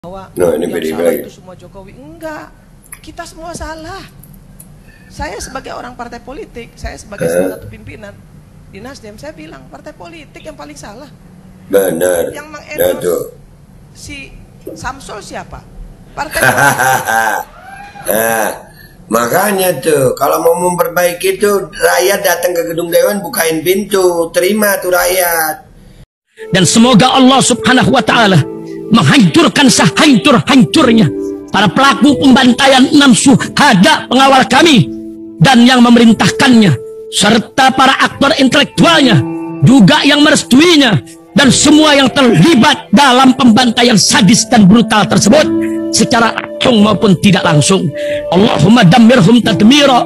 bahwa ini yang PDIP salah lagi. itu semua Jokowi. Enggak, kita semua salah. Saya sebagai orang partai politik, saya sebagai salah satu pimpinan di Nasdem, saya bilang partai politik yang paling salah. Benar. Yang mengendorse tuh. si Samsul siapa? Partai politik. Nah, makanya tuh kalau mau memperbaiki itu rakyat datang ke gedung dewan, bukain pintu, terima tuh rakyat. Dan semoga Allah subhanahu wa ta'ala menghancurkan sehancur-hancurnya para pelaku pembantaian 6 syuhada pengawal kami dan yang memerintahkannya, serta para aktor intelektualnya juga yang merestuinya, dan semua yang terlibat dalam pembantaian sadis dan brutal tersebut secara langsung maupun tidak langsung. Allahumma dammirhum tadmira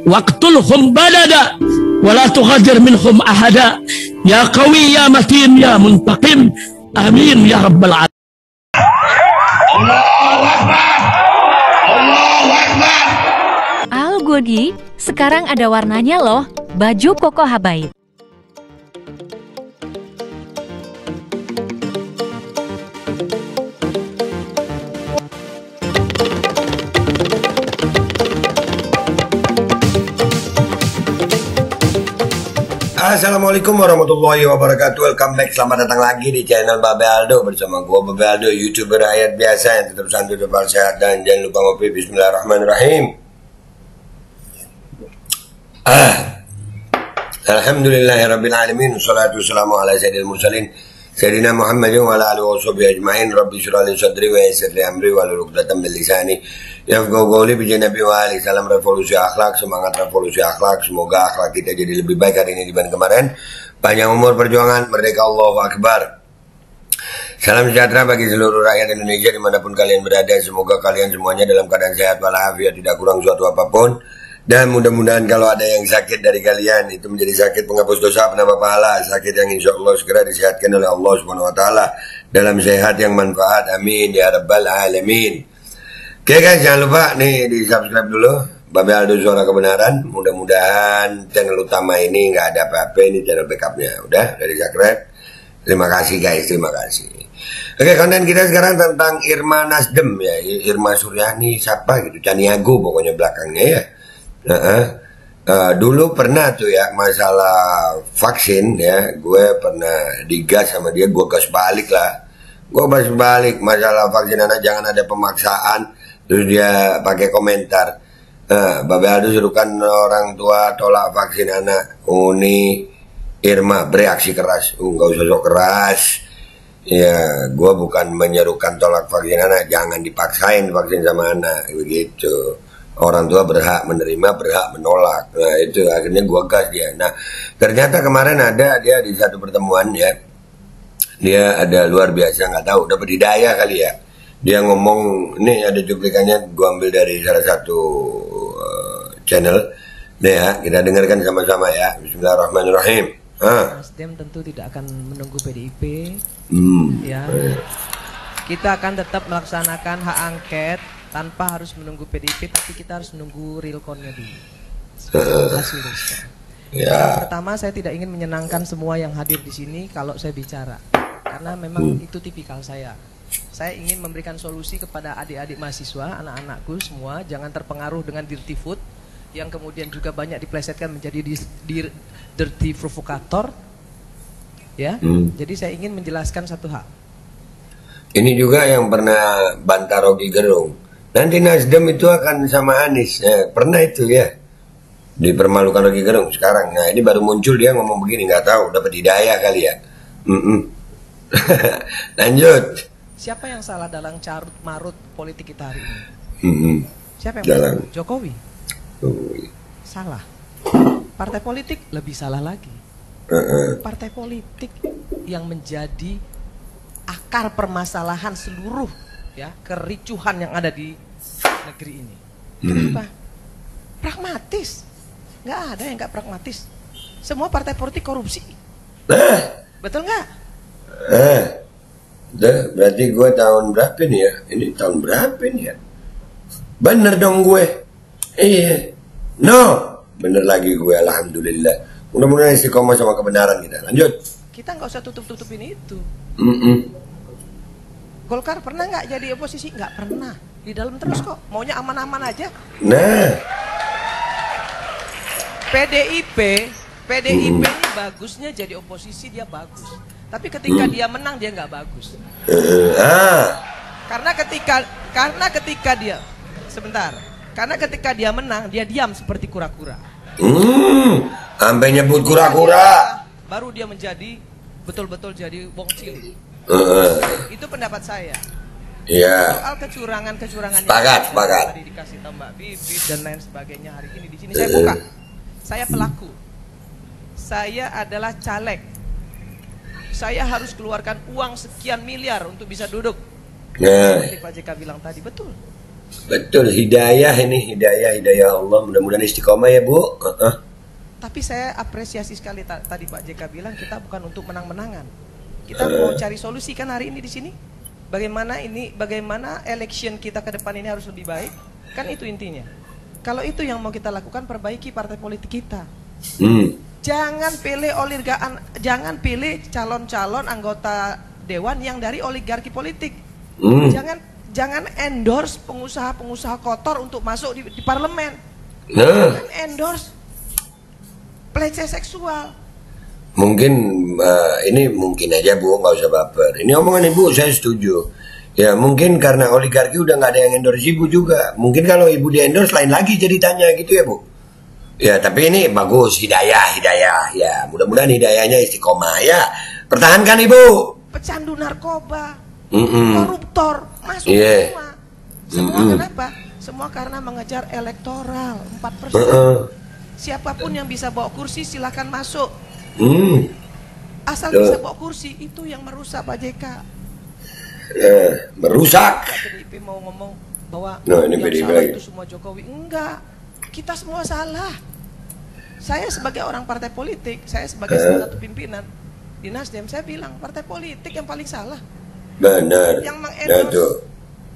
waqtulhum badada wala tughadir minhum ahada ya qawi ya matin ya muntaqim amin ya rabbal alamin. Allahu Akbar. Allahu Akbar. Al Godi, sekarang ada warnanya loh, baju koko habaib. Assalamualaikum warahmatullahi wabarakatuh. Welcome back, selamat datang lagi di channel Babe Aldo bersama gua Babe Aldo, YouTuber rakyat biasa yang tetap santuy, tetap sehat, dan jangan lupa ngopi. Bismillahirrahmanirrahim. Alhamdulillahirabbil alamin, wassalatu wassalamu ala sayyidil mursalin sayyidina Muhammadin wa ala alihi washabihi ajmain. Rabbi shrah li sadri wa yassir li amri wahlul 'uqdatam min lisani yafqahu qawli. Bi Nabi wa ali salam revolusi akhlak, semangat revolusi akhlak. Semoga akhlak kita jadi lebih baik hari ini dibanding kemarin. Panjang umur perjuangan, merdeka, Allahu Akbar. Salam sejahtera bagi seluruh rakyat Indonesia dimanapun kalian berada. Semoga kalian semuanya dalam keadaan sehat walafiat, tidak kurang suatu apapun. Dan mudah-mudahan kalau ada yang sakit dari kalian, itu menjadi sakit penghapus dosa, penambah pahala, sakit yang insya Allah segera disehatkan oleh Allah Subhanahu Wa Taala dalam sehat yang manfaat. Amin ya rabbal alamin. Oke guys, jangan lupa nih di subscribe dulu Babe Aldo Suara Kebenaran. Mudah-mudahan channel utama ini nggak ada apa-apa, ini channel backupnya. Udah dari subscribe. Terima kasih guys, terima kasih. Oke, konten kita sekarang tentang Irma Nasdem ya, Irma Suryani siapa gitu, Caniago pokoknya belakangnya ya. Dulu pernah tuh ya masalah vaksin ya, gue pernah digas sama dia, gue gas balik lah. Gue gas balik masalah vaksin anak, jangan ada pemaksaan. Terus dia pakai komentar, Babe Aldo suruhkan orang tua tolak vaksin anak. Uni Irma bereaksi keras, nggak usah sok keras. Ya, gue bukan menyerukan tolak vaksin anak, jangan dipaksain vaksin sama anak, begitu. Orang tua berhak menerima, berhak menolak. Nah itu akhirnya gua gas dia. Nah ternyata kemarin ada dia di satu pertemuan ya, dia ada luar biasa, nggak tahu dapat hidayah kali ya. Dia ngomong, ini ada cuplikannya, gua ambil dari salah satu channel. Nih ya, kita dengarkan sama-sama ya. Bismillahirrahmanirrahim. Nasdem tentu tidak akan menunggu PDIP. Ya, kita akan tetap melaksanakan hak angket tanpa harus menunggu PDIP, tapi kita harus menunggu real count-nya dulu. Hasil ya. Pertama, saya tidak ingin menyenangkan semua yang hadir di sini kalau saya bicara, karena memang itu tipikal saya. Saya ingin memberikan solusi kepada adik-adik mahasiswa, anak-anakku semua, jangan terpengaruh dengan dirty food yang kemudian juga banyak diplesetkan menjadi dirty provokator. Ya, jadi saya ingin menjelaskan satu hal. Ini juga yang pernah bantah Rocky Gerung. Nanti Nasdem itu akan sama Anies. Pernah itu ya, dipermalukan Rocky Gerung sekarang. Nah ini baru muncul dia ngomong begini, nggak tahu dapat hidayah kali ya. Lanjut. Siapa yang salah dalam carut marut politik kita hari ini? Siapa yang salah? Jokowi. Salah. Partai politik lebih salah lagi. Partai politik yang menjadi akar permasalahan seluruh ya kericuhan yang ada di negeri ini. Kenapa? Pragmatis. Nggak ada yang nggak pragmatis. Semua partai politik korupsi. Betul nggak? Berarti gue tahun berapa nih ya? Ini tahun berapa nih ya? Bener dong gue. Iya. No, bener lagi gue, alhamdulillah. Mudah-mudahan istiqomah sama kebenaran kita. Lanjut. Kita nggak usah tutup-tutupin itu. Golkar pernah nggak jadi oposisi? Nggak pernah. Di dalam terus kok. Maunya aman-aman aja. Nah. PDIP ini bagusnya jadi oposisi, dia bagus. Tapi ketika dia menang dia nggak bagus. Karena ketika dia sebentar. Karena ketika dia menang dia diam seperti kura-kura. Sampai nyebut kura-kura. Baru dia menjadi betul-betul jadi wong cilik. Itu pendapat saya. Iya. Soal kecurangan Sepakat. tadi dikasih tahu Mbak Bibit dan lain sebagainya, hari ini di sini saya buka. Saya pelaku. Saya adalah caleg. Saya harus keluarkan uang sekian miliar untuk bisa duduk. Seperti Pak JK bilang tadi, betul. Betul, hidayah ini, hidayah Allah. Mudah-mudahan istiqomah ya Bu. Tapi saya apresiasi sekali tadi Pak JK bilang kita bukan untuk menang-menangan. Kita mau cari solusi kan hari ini di sini. Bagaimana election kita ke depan ini harus lebih baik. Kan itu intinya. Kalau itu yang mau kita lakukan, perbaiki partai politik kita. Jangan pilih calon-calon anggota dewan yang dari oligarki politik. Jangan endorse pengusaha-pengusaha kotor untuk masuk di parlemen. Jangan endorse pelecehan seksual. Mungkin ini mungkin aja Bu, nggak usah baper. Ini omongan Ibu saya setuju. Ya mungkin karena oligarki udah nggak ada yang endorse Ibu juga. Mungkin kalau Ibu di endorse lain lagi ceritanya gitu ya Bu. Ya tapi ini bagus, hidayah. Ya mudah-mudahan hidayahnya istiqomah ya. Pertahankan Ibu. Pecandu narkoba, koruptor, masuk semua. Semua kenapa? Semua karena mengejar elektoral 4%. Siapapun yang bisa bawa kursi silakan masuk. Asal bisa bawa kursi, itu yang merusak Pak JK. Merusak. PDIP mau ngomong bahwa ini yang PDIP salah lagi. itu semua Jokowi. Enggak, kita semua salah. Saya sebagai orang partai politik, saya sebagai salah satu pimpinan di Nasdem, saya bilang partai politik yang paling salah. Benar. Yang mengendorse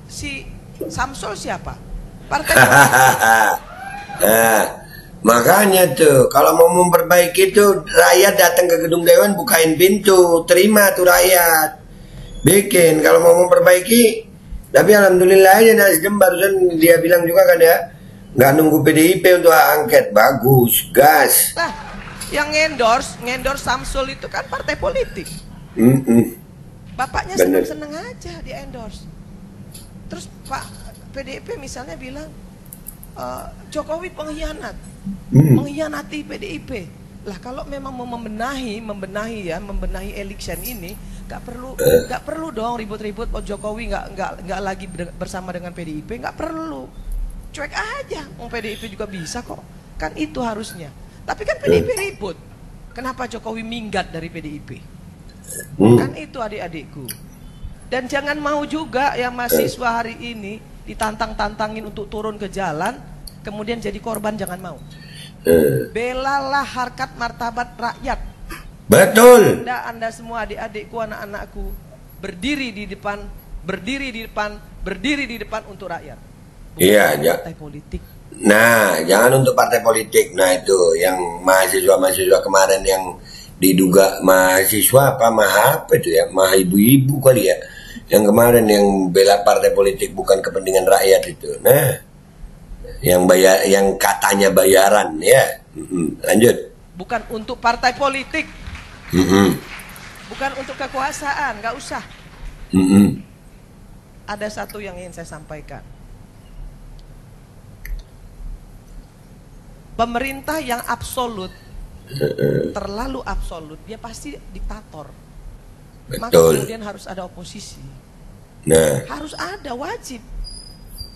si Samsul siapa? Partai makanya tuh kalau mau memperbaiki tuh rakyat datang ke gedung dewan, bukain pintu, terima tuh rakyat, bikin kalau mau memperbaiki. Tapi alhamdulillah aja Nasdem barusan dia bilang juga kan ya, nggak nunggu PDIP untuk hak angket, bagus, gas. Nah, yang ngendorse Samsul itu kan partai politik. Bapaknya seneng-seneng aja di endorse. Terus Pak PDIP misalnya bilang Jokowi pengkhianat, mengkhianati PDIP. Lah kalau memang mau membenahi election ini, nggak perlu dong ribut-ribut. Jokowi nggak lagi bersama dengan PDIP, nggak perlu. Cuek aja, PDIP juga bisa kok. Kan itu harusnya. Tapi kan PDIP ribut. Kenapa Jokowi minggat dari PDIP? Kan itu adik-adikku. Dan jangan mau juga yang mahasiswa hari ini ditantang-tantangin untuk turun ke jalan, kemudian jadi korban, jangan mau. Belalah harkat martabat rakyat. Betul. Anda semua adik-adikku, anak-anakku, berdiri di depan untuk rakyat. Iya, partai politik. Nah, jangan untuk partai politik. Nah, itu yang mahasiswa kemarin yang diduga mahasiswa apa itu ya, ibu-ibu kali ya, yang kemarin yang bela partai politik bukan kepentingan rakyat itu. Nah, yang katanya bayaran ya. Lanjut. Bukan untuk partai politik. Bukan untuk kekuasaan, nggak usah. Ada satu yang ingin saya sampaikan. Pemerintah yang absolut, terlalu absolut, dia pasti diktator. Betul. Maka kemudian harus ada oposisi. Nah, harus ada, wajib.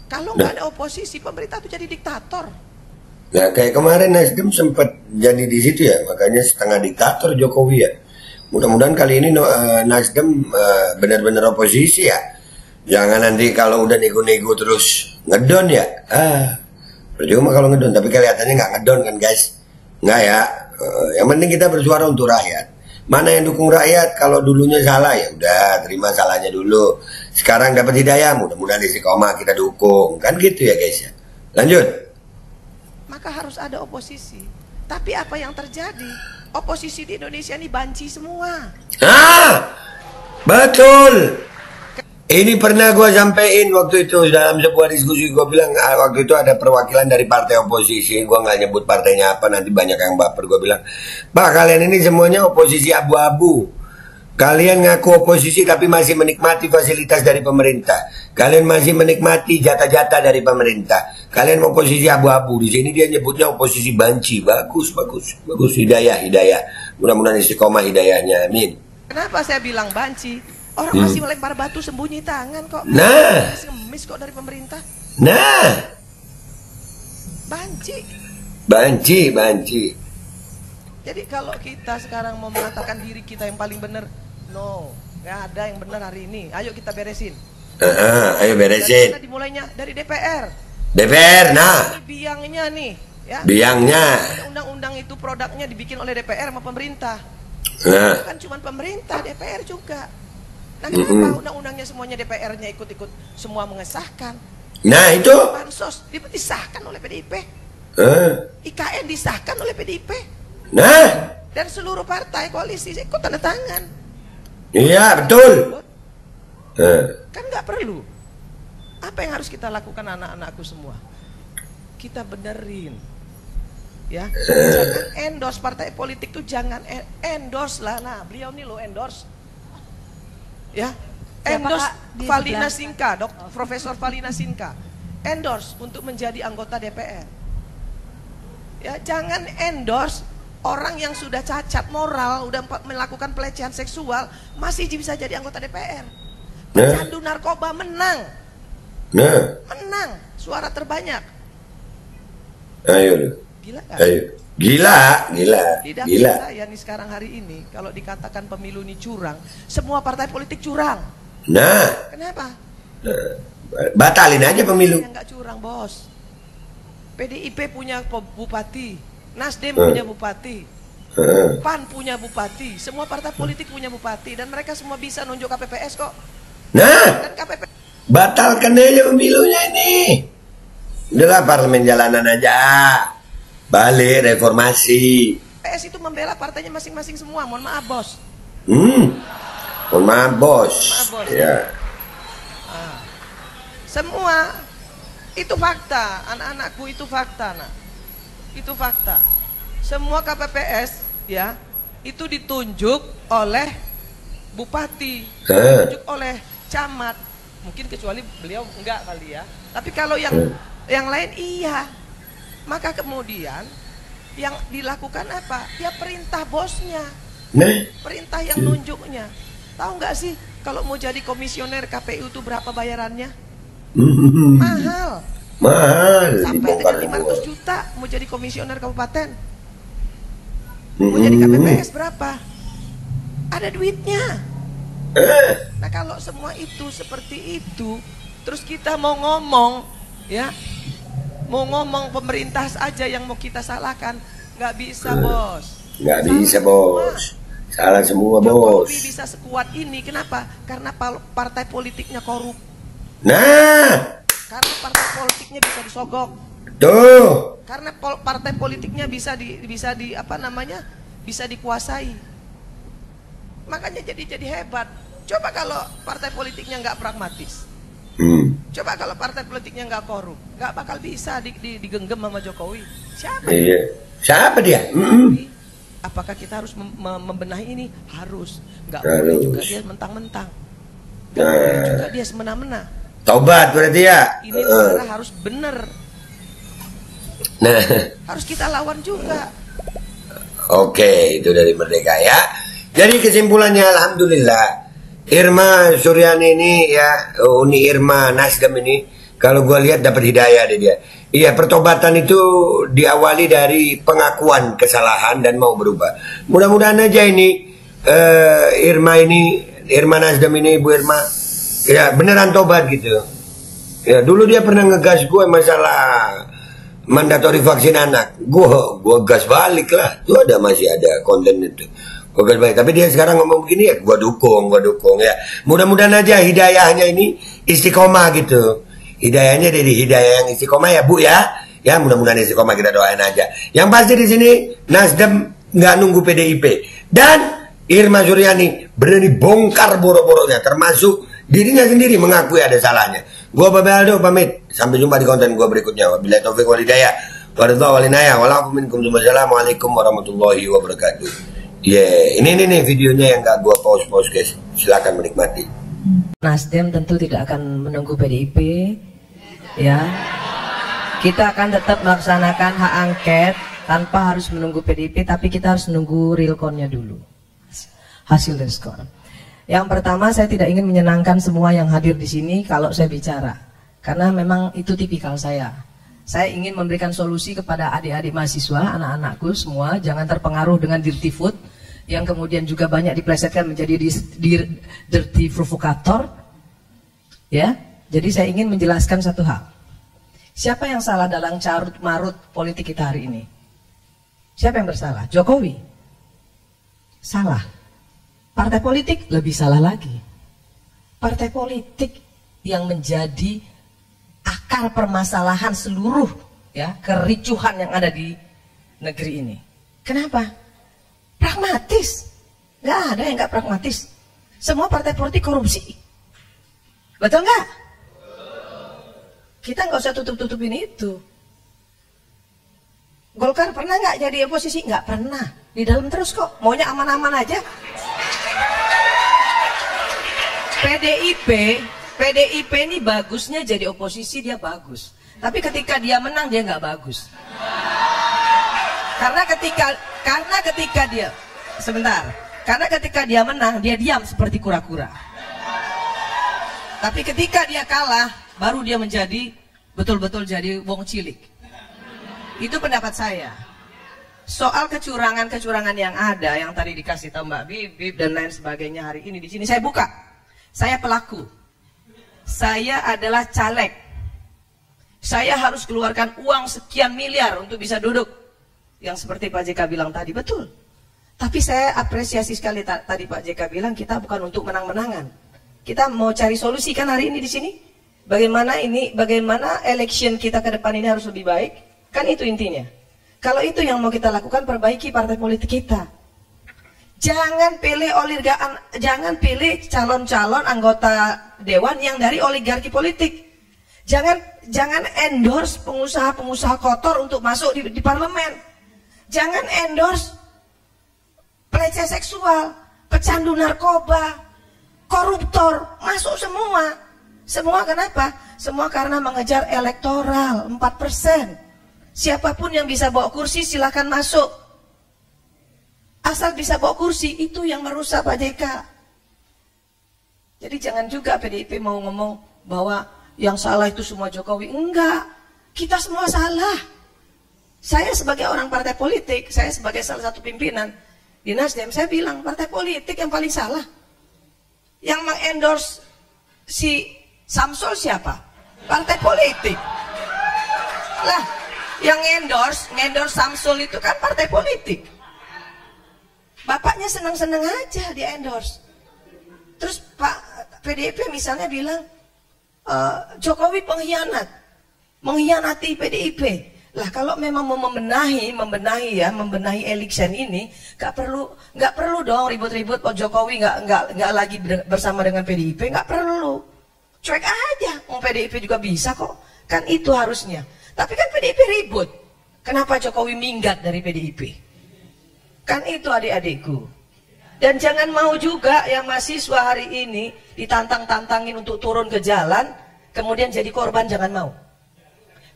Kalau nggak ada oposisi, pemerintah itu jadi diktator. Nah, kayak kemarin Nasdem sempat jadi di situ ya, makanya setengah diktator Jokowi ya. Mudah-mudahan kali ini Nasdem benar-benar oposisi ya. Jangan nanti kalau udah nego-nego terus ngedon ya. Percuma kalau ngedon, tapi kelihatannya nggak ngedon kan guys. Nggak ya. Yang penting kita bersuara untuk rakyat. Mana yang dukung rakyat? Kalau dulunya salah ya udah terima salahnya dulu. Sekarang dapat hidayah, mudah-mudahan istiqomah kita dukung. Kan gitu ya guys ya. Lanjut. Maka harus ada oposisi. Tapi apa yang terjadi? Oposisi di Indonesia ini banci semua. Betul. Ini pernah gue sampein waktu itu dalam sebuah diskusi. Gue bilang waktu itu ada perwakilan dari partai oposisi. Gue nggak nyebut partainya apa, nanti banyak yang baper. Gue bilang, Pak, kalian ini semuanya oposisi abu-abu. Kalian ngaku oposisi tapi masih menikmati fasilitas dari pemerintah. Kalian masih menikmati jatah-jatah dari pemerintah. Kalian oposisi abu-abu. Di sini dia nyebutnya oposisi banci. Bagus, bagus, bagus. Hidayah, hidayah. Mudah-mudahan istiqomah hidayahnya. Amin. Kenapa saya bilang banci? Orang masih melempar batu sembunyi tangan kok. Nah, Masih ngemis kok dari pemerintah. nah, Banci. banci, banci. Jadi kalau kita sekarang mau mengatakan diri kita yang paling benar, no, nggak ada yang benar hari ini. Ayo kita beresin. Ayo beresin. Dari dimulainya dari DPR. DPR, nah, Ini biangnya nih, ya. biangnya. Undang-undang itu produknya dibikin oleh DPR sama pemerintah. Nah, Bukan cuma pemerintah, DPR juga. Nah, kenapa undang-undangnya semuanya DPR-nya ikut-ikut semua mengesahkan? nah itu. Bansos disahkan oleh PDIP. Eh, IKN disahkan oleh PDIP. Nah, Dan seluruh partai koalisi ikut tanda tangan. iya betul. Kan nggak perlu. Apa yang harus kita lakukan anak-anakku semua? Kita benerin. Ya, jangan endorse partai politik tuh, jangan endorse lah. Nah, beliau nih lo endorse. Ya, Siapa, endorse Kak? Di Valina sebelah. Sinka, Profesor Valina Sinka, endorse untuk menjadi anggota DPR. Ya, jangan endorse orang yang sudah cacat moral, udah melakukan pelecehan seksual, masih bisa jadi anggota DPR. Pecandu narkoba menang, menang, suara terbanyak. Ayo, Gila kan? ayo. Gila, gila, Di dapil gila. saya nih sekarang hari ini, kalau dikatakan pemilu ini curang, semua partai politik curang. Nah, Kenapa? batalin aja pemilu. Yang nggak curang, bos. PDIP punya bupati, Nasdem punya bupati, PAN punya bupati, semua partai politik punya bupati, dan mereka semua bisa nunjuk KPPS kok. Nah, Dan KPPS batalkan aja pemilunya ini. Udahlah, parlemen jalanan aja. Balik reformasi. itu membela partainya masing-masing semua. Mohon maaf, bos. Mohon maaf, bos. Maaf, bos. Ya. Semua itu fakta, anak-anakku, itu fakta, nak. Itu fakta. Semua KPPS ya, itu ditunjuk oleh bupati, ditunjuk oleh camat. Mungkin kecuali beliau enggak kali ya. Tapi kalau yang lain iya. Maka kemudian yang dilakukan apa? Ya perintah bosnya. Perintah yang nunjuknya. Tahu nggak sih kalau mau jadi komisioner KPU itu berapa bayarannya? Mahal. Mahal. Sampai dengan 500 juta mau jadi komisioner kabupaten. Mau jadi KPPS berapa? Ada duitnya. Nah, kalau semua itu seperti itu, terus kita mau ngomong, ya, mau ngomong pemerintah aja yang mau kita salahkan, nggak bisa, bos. Nggak bisa, bos. Salah semua, bos. Jokowi bisa sekuat ini, kenapa? Karena partai politiknya korup. Nah, Karena partai politiknya bisa disogok. tuh. Karena partai politiknya bisa bisa dikuasai. Makanya jadi hebat. Coba kalau partai politiknya nggak pragmatis. Coba kalau partai politiknya nggak korup, nggak bakal bisa digenggam sama Jokowi. Siapa? Iya. Siapa dia? Apakah kita harus membenahi ini? Harus. Nggak boleh juga dia mentang-mentang. Nggak boleh juga dia semena-mena. Taubat berarti ya. Ini negara harus benar. Nah, Harus kita lawan juga. oke, itu dari Merdeka ya. Jadi kesimpulannya, alhamdulillah, Irma Suryani ini ya, Uni Irma Nasdem ini, kalau gue lihat dapat hidayah dari dia. Iya, pertobatan itu diawali dari pengakuan kesalahan dan mau berubah. Mudah-mudahan aja ini Irma Nasdem ini, Ibu Irma, ya beneran tobat gitu. Ya, dulu dia pernah ngegas gue masalah mandatori vaksin anak. Gue gas balik lah. Tuh masih ada konten itu. Gue gas balik. Tapi dia sekarang ngomong begini ya, gue dukung ya. Mudah-mudahan aja hidayahnya ini istiqomah gitu. Hidayahnya dari hidayah yang istiqomah ya, Bu ya. Ya, mudah-mudahan istiqomah, kita doain aja. Yang pasti di sini Nasdem nggak nunggu PDIP. Dan Irma Suryani berani bongkar borok-boroknya, termasuk Dirinya sendiri mengakui ada salahnya. Gua Babe Aldo pamit. Sampai jumpa di konten gua berikutnya. Wabillahi taufiq wal hidayah. Waridha wal inayah. Wassalamualaikum warahmatullahi wabarakatuh. Ini videonya yang gak gua pause guys. Silakan menikmati. Nasdem tentu tidak akan menunggu PDIP, ya. Kita akan tetap melaksanakan hak angket tanpa harus menunggu PDIP, tapi kita harus menunggu realconnya dulu, hasil realcon. Yang pertama, saya tidak ingin menyenangkan semua yang hadir di sini kalau saya bicara, karena memang itu tipikal saya. Saya ingin memberikan solusi kepada adik-adik mahasiswa, anak-anakku semua, jangan terpengaruh dengan dirty food yang kemudian juga banyak diplesetkan menjadi dirty provokator. Ya, jadi saya ingin menjelaskan satu hal. Siapa yang salah dalam carut marut politik kita hari ini? Siapa yang bersalah? Jokowi? Salah. Partai politik lebih salah lagi. Partai politik yang menjadi akar permasalahan seluruh ya kericuhan yang ada di negeri ini. Kenapa? Pragmatis. Nggak ada yang nggak pragmatis. Semua partai politik korupsi. Betul nggak? Kita nggak usah tutup-tutupin itu. Golkar pernah nggak jadi oposisi? Nggak pernah. Di dalam terus kok. Maunya aman-aman aja. PDIP ini bagusnya jadi oposisi, dia bagus. Tapi ketika dia menang dia nggak bagus. Karena ketika dia karena ketika dia menang dia diam seperti kura-kura. Tapi ketika dia kalah baru dia menjadi betul-betul jadi wong cilik. Itu pendapat saya. Soal kecurangan yang ada yang tadi dikasih tahu Mbak Bibip dan lain sebagainya hari ini di sini saya buka. Saya pelaku. Saya adalah caleg. Saya harus keluarkan uang sekian miliar untuk bisa duduk. Yang seperti Pak JK bilang tadi, betul. Tapi saya apresiasi sekali tadi Pak JK bilang kita bukan untuk menang-menangan. Kita mau cari solusi kan hari ini di sini. Bagaimana election kita ke depan ini harus lebih baik. Kan itu intinya. Kalau itu yang mau kita lakukan, perbaiki partai politik kita. Jangan pilih calon-calon anggota dewan yang dari oligarki politik. Jangan endorse pengusaha-pengusaha kotor untuk masuk di parlemen. Jangan endorse pelecehan seksual, pecandu narkoba, koruptor, masuk semua. Semua kenapa? Semua karena mengejar elektoral 4%. Siapapun yang bisa bawa kursi silakan masuk. Asal bisa bawa kursi, itu yang merusak Pak JK. Jadi jangan juga PDIP mau ngomong bahwa yang salah itu semua Jokowi. Enggak, kita semua salah. Saya sebagai orang partai politik, saya sebagai salah satu pimpinan di Nasdem, saya bilang partai politik yang paling salah. Yang mengendorse si Samsul siapa? Partai politik. Lah, yang endorse Samsul itu kan partai politik. Bapaknya senang-senang aja dia endorse. Terus Pak PDIP misalnya bilang Jokowi pengkhianat, mengkhianati PDIP. Lah kalau memang mau membenahi election ini, nggak perlu dong ribut-ribut. Oh Jokowi nggak lagi bersama dengan PDIP, nggak perlu. Cuek aja, PDIP juga bisa kok. Kan itu harusnya. Tapi kan PDIP ribut. Kenapa Jokowi minggat dari PDIP? Kan itu adik-adikku. Dan jangan mau juga yang mahasiswa hari ini ditantang-tantangin untuk turun ke jalan, kemudian jadi korban, jangan mau.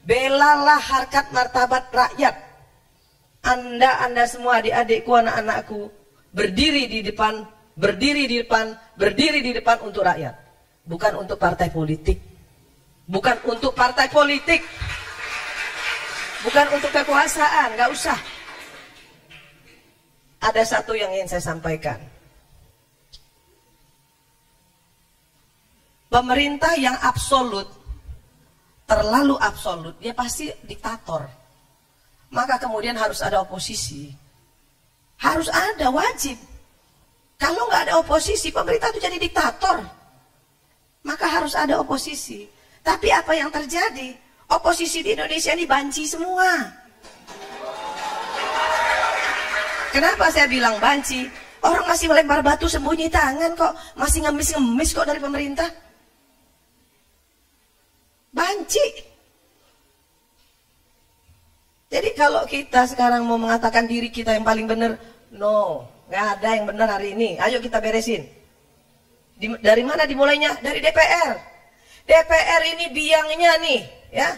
Belalah harkat martabat rakyat. Anda semua adik-adikku, anak-anakku, berdiri di depan untuk rakyat. Bukan untuk partai politik. Bukan untuk partai politik. Bukan untuk kekuasaan, nggak usah. Ada satu yang ingin saya sampaikan. Pemerintah yang absolut, terlalu absolut, dia pasti diktator. Maka kemudian harus ada oposisi. Harus ada, wajib. Kalau nggak ada oposisi, pemerintah itu jadi diktator. Maka harus ada oposisi. Tapi apa yang terjadi? Oposisi di Indonesia ini banci semua. Kenapa saya bilang banci? Orang masih melempar batu sembunyi tangan kok, masih ngemis-ngemis kok dari pemerintah. Banci. Jadi kalau kita sekarang mau mengatakan diri kita yang paling benar, no, nggak ada yang benar hari ini. Ayo kita beresin. Dari mana dimulainya? Dari DPR. DPR ini biangnya nih, ya.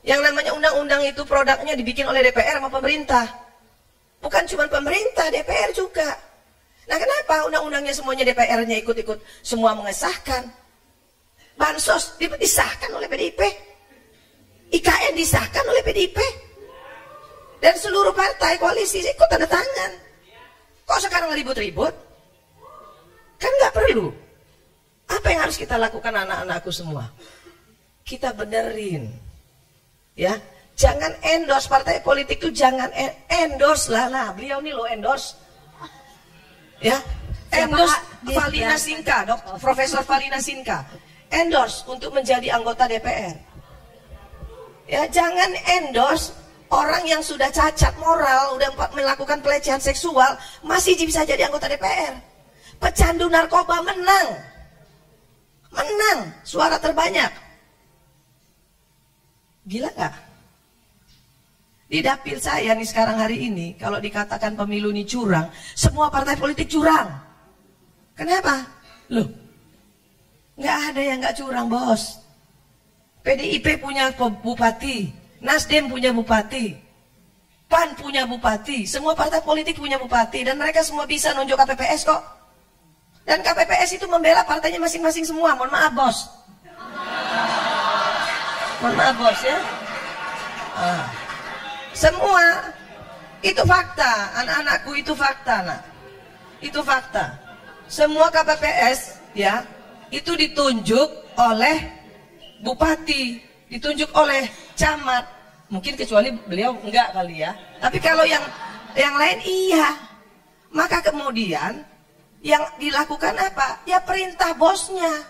Yang namanya undang-undang itu produknya dibikin oleh DPR sama pemerintah. Bukan cuma pemerintah, DPR juga. Nah kenapa undang-undangnya semuanya DPR-nya ikut-ikut semua mengesahkan? Bansos disahkan oleh PDIP, IKN disahkan oleh PDIP, dan seluruh partai koalisi ikut tanda tangan. Kok sekarang ribut-ribut? Kan nggak perlu. Apa yang harus kita lakukan anak-anakku semua? Kita benerin, ya. Jangan endorse partai politik itu, jangan endorse lah. Nah beliau nih lo endorse. Ya, endorse Valina Sinka, Profesor Valina Sinka, endorse untuk menjadi anggota DPR. Ya, jangan endorse orang yang sudah cacat moral, udah melakukan pelecehan seksual, masih bisa jadi anggota DPR. Pecandu narkoba menang, suara terbanyak. Gila nggak? Di dapil saya nih sekarang hari ini, kalau dikatakan pemilu ini curang, semua partai politik curang. Kenapa? Loh, nggak ada yang nggak curang, bos. PDIP punya bupati, Nasdem punya bupati, PAN punya bupati, semua partai politik punya bupati, dan mereka semua bisa nunjuk KPPS kok. Dan KPPS itu membela partainya masing-masing semua. Mohon maaf, bos. Mohon maaf, bos ya. Semua itu fakta, anak-anakku, itu fakta, nak. Itu fakta. Semua KPPS ya itu ditunjuk oleh bupati, ditunjuk oleh camat. Mungkin kecuali beliau enggak kali ya. Tapi kalau yang lain iya. Maka kemudian yang dilakukan apa? Ya perintah bosnya,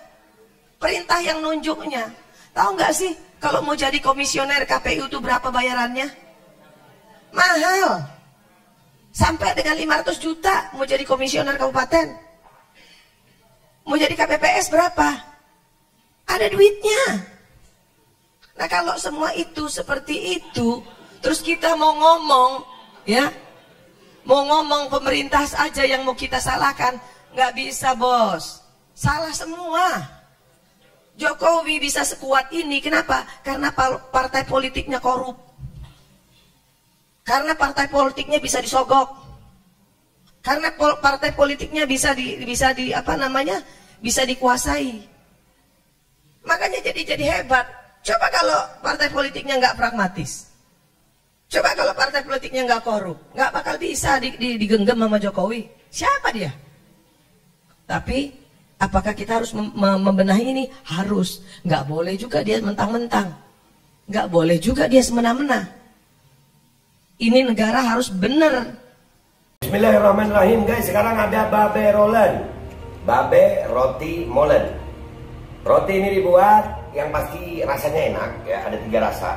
perintah yang nunjuknya. Tahu nggak sih kalau mau jadi komisioner KPU itu berapa bayarannya? Mahal, sampai dengan 500 juta mau jadi komisioner kabupaten. Mau jadi KPPS berapa? Ada duitnya. Nah kalau semua itu seperti itu, terus kita mau ngomong, ya, mau ngomong pemerintah aja yang mau kita salahkan, nggak bisa, bos. Salah semua. Jokowi bisa sekuat ini, kenapa? Karena partai politiknya korup. Karena partai politiknya bisa disogok. Karena partai politiknya bisa dikuasai. Makanya jadi hebat. Coba kalau partai politiknya nggak pragmatis. Coba kalau partai politiknya nggak korup, nggak bakal bisa digenggam sama Jokowi. Siapa dia? Tapi apakah kita harus membenahi ini? Harus. Nggak boleh juga dia mentang-mentang. Nggak boleh juga dia semena-mena. Ini negara harus benar. Bismillahirrahmanirrahim, guys. Sekarang ada babe rolen, babe roti molen. Roti ini dibuat yang pasti rasanya enak ya. Ada 3 rasa.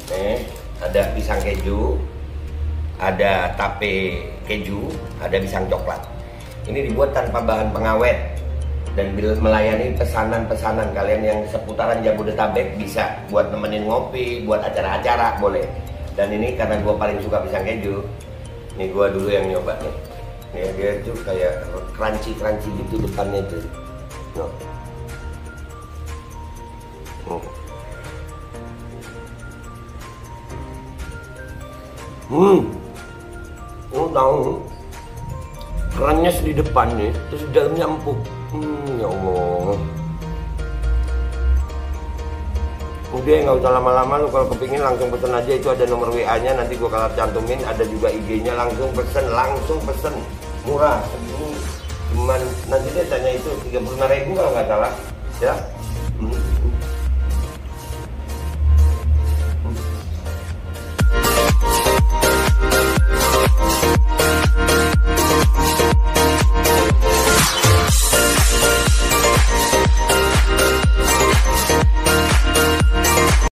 Nih, ada pisang keju, ada tape keju, ada pisang coklat. Ini dibuat tanpa bahan pengawet dan melayani pesanan-pesanan kalian yang seputaran Jabodetabek. Bisa buat nemenin ngopi, buat acara-acara boleh. Dan ini karena gue paling suka pisang keju, nih gue dulu yang nyoba nih. Nih dia tuh kayak crunchy gitu depannya tuh. Tahu kerannya di depan nih, terus di dalamnya empuk. Ya Allah. Udah nggak usah lama-lama, lu kalau kepingin langsung pesen aja, itu ada nomor WA-nya, nanti gua kalau cantumin, ada juga IG-nya, langsung pesen, murah, segini, cuman nanti dia tanya itu 35.000 kalau nggak salah, ya.